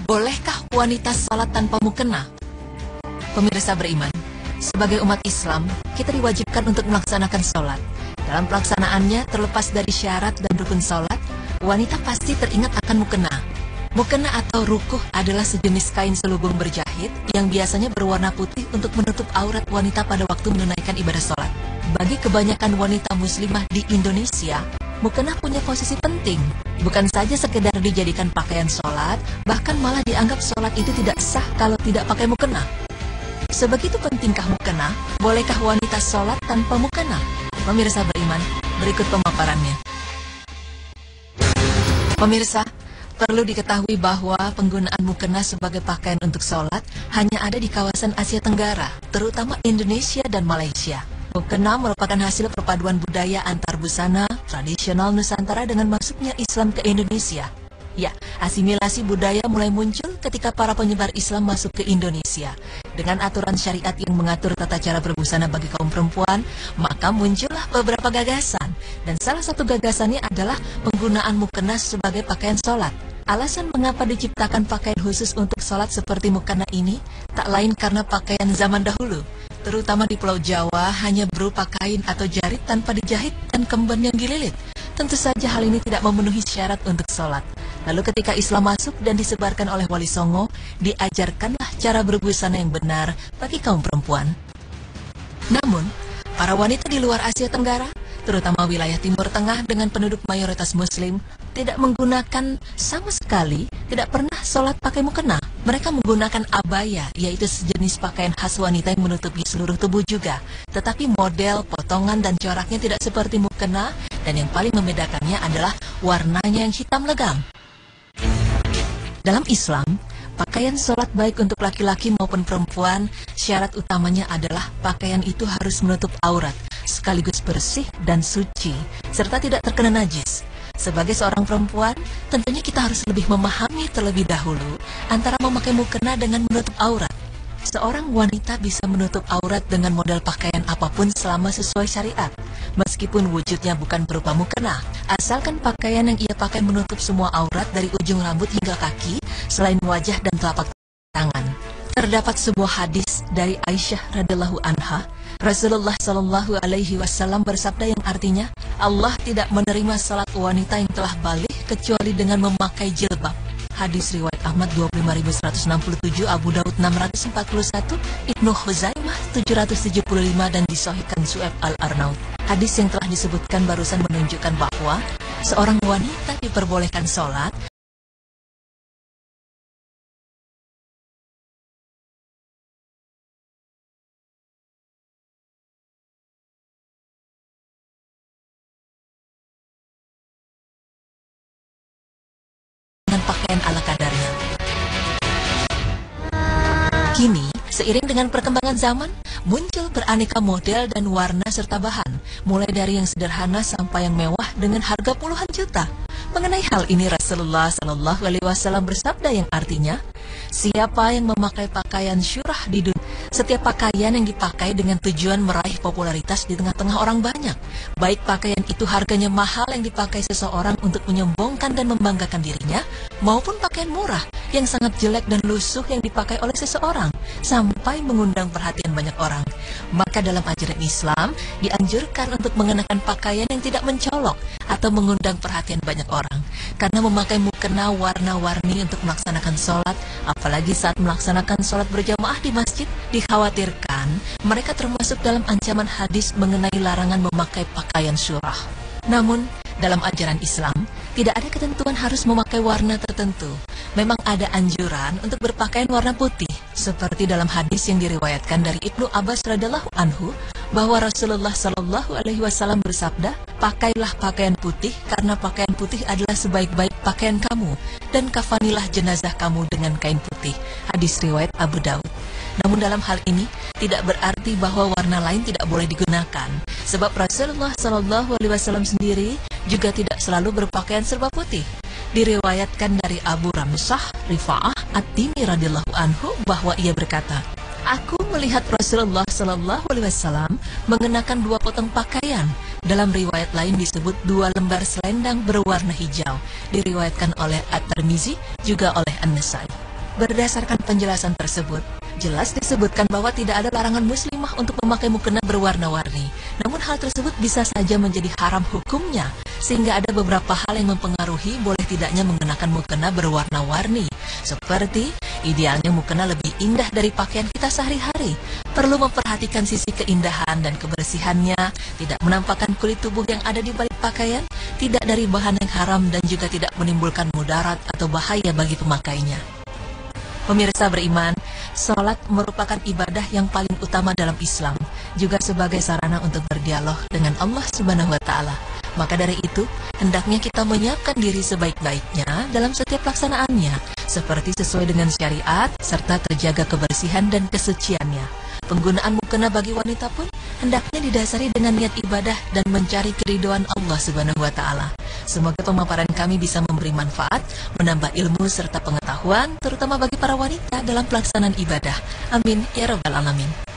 Bolehkah wanita salat tanpa mukena? Pemirsa beriman, sebagai umat Islam, kita diwajibkan untuk melaksanakan sholat. Dalam pelaksanaannya, terlepas dari syarat dan rukun sholat, wanita pasti teringat akan mukena. Mukena atau rukuh adalah sejenis kain selubung berjahit yang biasanya berwarna putih untuk menutup aurat wanita pada waktu menunaikan ibadah sholat. Bagi kebanyakan wanita muslimah di Indonesia, mukena punya posisi penting. Bukan saja sekedar dijadikan pakaian sholat, bahkan malah dianggap sholat itu tidak sah kalau tidak pakai mukena. Sebegitu pentingkah mukena? Bolehkah wanita sholat tanpa mukena? Pemirsa beriman, berikut pemaparannya. Pemirsa, perlu diketahui bahwa penggunaan mukena sebagai pakaian untuk sholat hanya ada di kawasan Asia Tenggara, terutama Indonesia dan Malaysia. Mukena merupakan hasil perpaduan budaya antar busana tradisional Nusantara dengan masuknya Islam ke Indonesia. Ya, asimilasi budaya mulai muncul ketika para penyebar Islam masuk ke Indonesia. Dengan aturan syariat yang mengatur tata cara berbusana bagi kaum perempuan, maka muncullah beberapa gagasan. Dan salah satu gagasannya adalah penggunaan mukena sebagai pakaian sholat. Alasan mengapa diciptakan pakaian khusus untuk sholat seperti mukena ini, tak lain karena pakaian zaman dahulu, terutama di Pulau Jawa, hanya berupa kain atau jarit tanpa dijahit dan kemben yang dililit. Tentu saja hal ini tidak memenuhi syarat untuk sholat. Lalu ketika Islam masuk dan disebarkan oleh Wali Songo, diajarkanlah cara berbusana yang benar bagi kaum perempuan. Namun, para wanita di luar Asia Tenggara, terutama wilayah Timur Tengah dengan penduduk mayoritas Muslim, tidak menggunakan sama sekali, tidak pernah sholat pakai mukena. Mereka menggunakan abaya, yaitu sejenis pakaian khas wanita yang menutupi seluruh tubuh juga. Tetapi model, potongan, dan coraknya tidak seperti mukena, dan yang paling membedakannya adalah warnanya yang hitam legam. Dalam Islam, pakaian sholat baik untuk laki-laki maupun perempuan, syarat utamanya adalah pakaian itu harus menutup aurat, sekaligus bersih dan suci, serta tidak terkena najis. Sebagai seorang perempuan, tentunya kita harus lebih memahami terlebih dahulu antara memakai mukena dengan menutup aurat. Seorang wanita bisa menutup aurat dengan model pakaian apapun selama sesuai syariat, meskipun wujudnya bukan berupa mukena, asalkan pakaian yang ia pakai menutup semua aurat dari ujung rambut hingga kaki, selain wajah dan telapak tangan. Terdapat sebuah hadis dari Aisyah radhiyallahu anha, Rasulullah Shallallahu Alaihi Wasallam bersabda yang artinya, Allah tidak menerima salat wanita yang telah balik kecuali dengan memakai jilbab. Hadis riwayat Ahmad 25167, Abu Daud 641, Ibnu Khuzaimah 775 dan disahihkan Su'aib Al-Arnaud. Hadis yang telah disebutkan barusan menunjukkan bahwa seorang wanita diperbolehkan sholat dengan pakaian ala kadarnya. Kini, seiring dengan perkembangan zaman, muncul beraneka model dan warna serta bahan, mulai dari yang sederhana sampai yang mewah dengan harga puluhan juta. Mengenai hal ini, Rasulullah Shallallahu Alaihi Wasallam bersabda yang artinya, siapa yang memakai pakaian syurah di dunia, setiap pakaian yang dipakai dengan tujuan meraih popularitas di tengah-tengah orang banyak, baik pakaian itu harganya mahal yang dipakai seseorang untuk menyombongkan dan membanggakan dirinya, maupun pakaian murah yang sangat jelek dan lusuh yang dipakai oleh seseorang, sampai mengundang perhatian banyak orang. Maka dalam ajaran Islam, dianjurkan untuk mengenakan pakaian yang tidak mencolok atau mengundang perhatian banyak orang. Karena memakai mukena warna-warni untuk melaksanakan sholat, apalagi saat melaksanakan sholat berjamaah di masjid, dikhawatirkan mereka termasuk dalam ancaman hadis mengenai larangan memakai pakaian syurah. Namun, dalam ajaran Islam, tidak ada ketentuan harus memakai warna tertentu. Memang ada anjuran untuk berpakaian warna putih, seperti dalam hadis yang diriwayatkan dari Ibnu Abbas radhiyallahu anhu, bahwa Rasulullah Shallallahu Alaihi Wasallam bersabda, pakailah pakaian putih karena pakaian putih adalah sebaik-baik pakaian kamu, dan kafanilah jenazah kamu dengan kain putih. Hadis riwayat Abu Daud. Namun dalam hal ini tidak berarti bahwa warna lain tidak boleh digunakan, sebab Rasulullah Shallallahu Alaihi Wasallam sendiri juga tidak selalu berpakaian serba putih. Diriwayatkan dari Abu Ramsah Rifa'ah At-Timi radhiyallahu anhu bahwa ia berkata, aku melihat Rasulullah Shallallahu Alaihi Wasallam mengenakan 2 potong pakaian. Dalam riwayat lain disebut 2 lembar selendang berwarna hijau. Diriwayatkan oleh At-Tirmizi juga oleh An-Nasai. Berdasarkan penjelasan tersebut, jelas disebutkan bahwa tidak ada larangan muslimah untuk memakai mukena berwarna-warni. Namun hal tersebut bisa saja menjadi haram hukumnya, sehingga ada beberapa hal yang mempengaruhi boleh tidaknya mengenakan mukena berwarna-warni. Seperti, idealnya mukena lebih indah dari pakaian kita sehari-hari. Perlu memperhatikan sisi keindahan dan kebersihannya, tidak menampakkan kulit tubuh yang ada di balik pakaian, tidak dari bahan yang haram dan juga tidak menimbulkan mudarat atau bahaya bagi pemakainya. Pemirsa beriman, sholat merupakan ibadah yang paling utama dalam Islam, juga sebagai sarana untuk berdialog dengan Allah Subhanahu wa Ta'ala. Maka dari itu, hendaknya kita menyiapkan diri sebaik-baiknya dalam setiap pelaksanaannya, seperti sesuai dengan syariat serta terjaga kebersihan dan kesuciannya. Penggunaan mukena bagi wanita pun hendaknya didasari dengan niat ibadah dan mencari keridhaan Allah Subhanahu wa Ta'ala. Semoga pemaparan kami bisa memberi manfaat, menambah ilmu serta pengetahuan, terutama bagi para wanita dalam pelaksanaan ibadah. Amin ya rabbal alamin.